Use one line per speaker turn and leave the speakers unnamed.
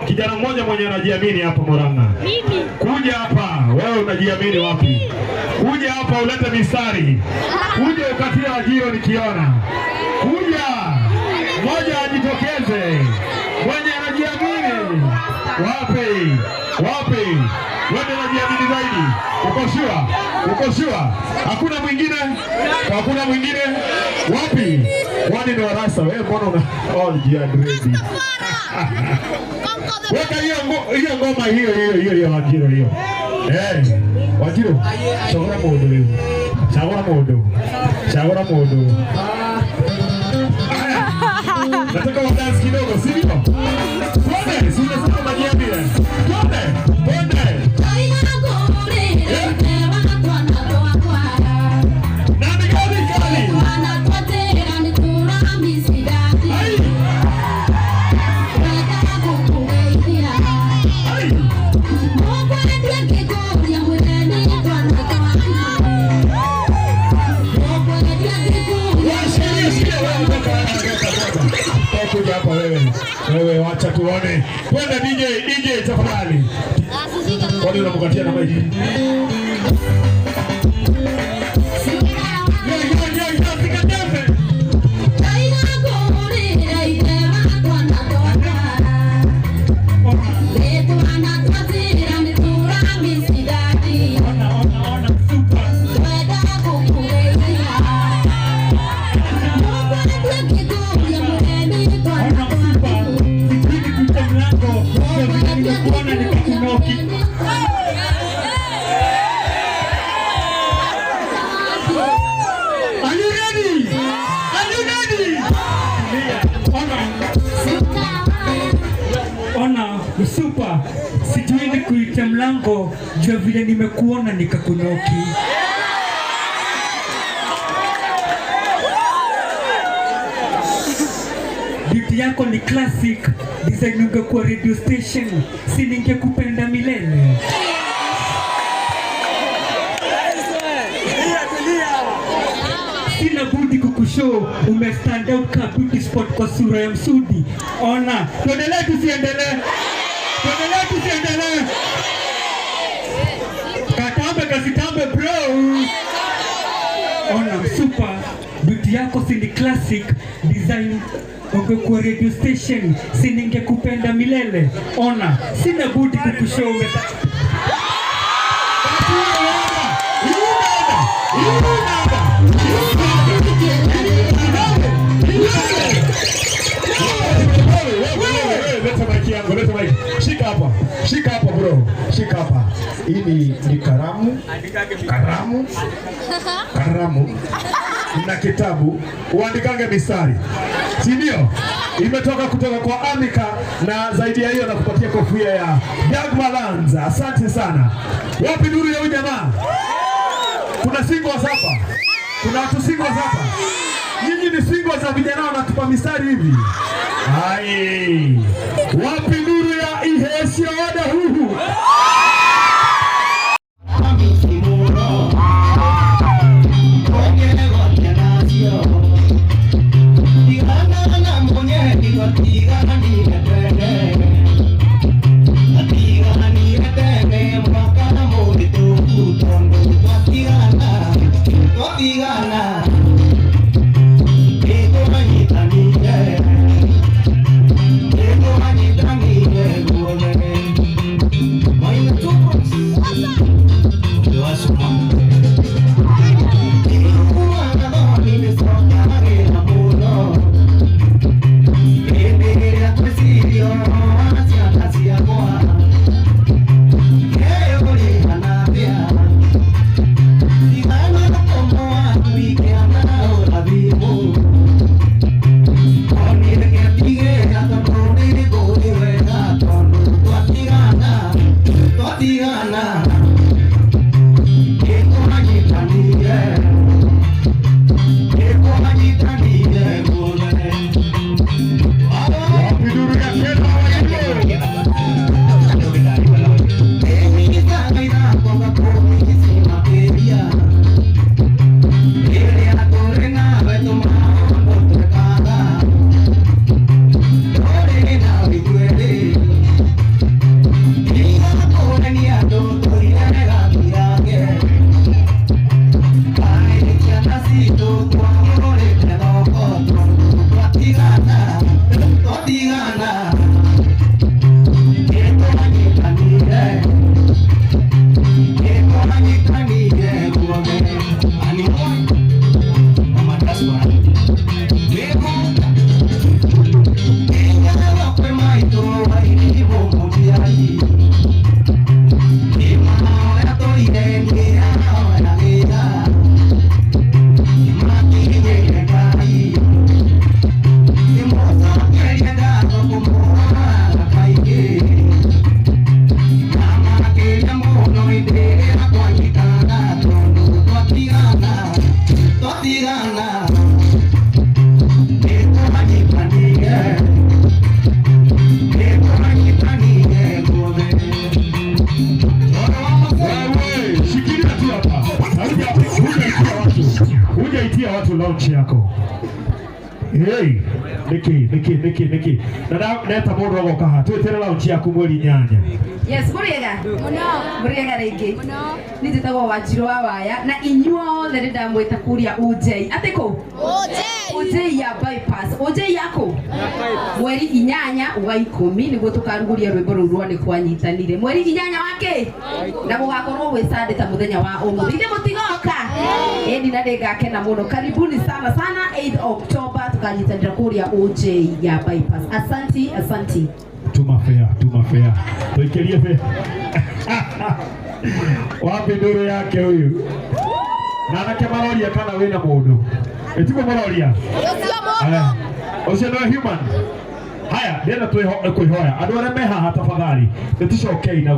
Kijana mmoja mwenye anajiamini hapa Murang'a.
Mimi.
Kuja hapa, wewe unajiamini wapi? Kuja hapa ulete mistari. Kuja ukatia ajiro nikiona. Kuja. Mmoja ajitokeze. Mwenye anajiamini. Wapi? Wapi? Wewe unajiamini zaidi. Uko sure? Uko sure? Hakuna mwingine? Hakuna mwingine? Wapi? Wani ni warasa. Wewe mbona una all ready? Weka hiyo ngoma hiyo Wajiro hiyo. Wajiro. Chagura modo hiyo. Chagura modo. Chagura modo. Nataka dance kidogo, sivyo? Twende, si unasema majiambia. Twende, twende. Nani kali? Kuja hapa wewe wacha tuone. Twende DJ tafadhali. Kwani unamkatia na maiki?
Super, sijui ni kuita mlango jua vile nimekuona nikakunyoki. Beauty yako ni classic, design ungekuwa radio station, si ningekupenda milele. Sina budi kukushow, umestand out ka beauty spot kwa sura ya Msudi. Ona, tuendelee tusiendelee? Tuendelee tusiendelee? Katambe kasitambe bro. Ona, super, beauty yako si ni classic, design ungekuwa radio station, si ningekupenda milele. Ona, sina budi kukushow
leta mic yangu, leta mic. Shika hapa. Shika hapa bro. Shika hapa. Hii ni karamu. Karamu. Na kitabu uandikange mistari. Si ndio? Imetoka kutoka kwa Amika na zaidi ya hiyo nakupatia kofia ya Jagma Lanza. Asante sana. Wapi nuru ya huyu jamaa? Kuna singles hapa. Kuna watu singles hapa. Nyinyi ni singles za vijana wanatupa mistari hivi. Hai. Wapi nuru ya Ihesio wada huhu? Hujaitia watu launch yako. Hey, Niki. Dada neta mundu agoka ha. Twetera launch yaku mweri nyanya.
Yes, muriega rĩngĩ. Nĩ njĩtagwo Wanjirũ wa Waya na inyuothe nĩ ndamwĩta kũria UJ. Atĩ kũ? UJ ya bypass. UJ yako? Mweri 8 wa 10 nĩguo tũkarugũria rwĩmbo rũu rwa nĩ kwanyitanire. Mweri 8 wake? Na gũgakorwo gwĩ Sunday ta mũthenya wa ũmũthĩ. Ithe mũtigoka? Ĩni na ndĩngakena mũno. Karibuni sana 8 October tukanyitanira kũria UJ ya bypass. Asanti.
Tumafea. Tuikerie fe. Wapi nuru yake huyu? Na anake maroria kana wina mundu. Etiko maroria. Ucio no human. Haya, ndenda tuihoya. Andu arĩa mehaha tafadhali. Nĩtũcokei na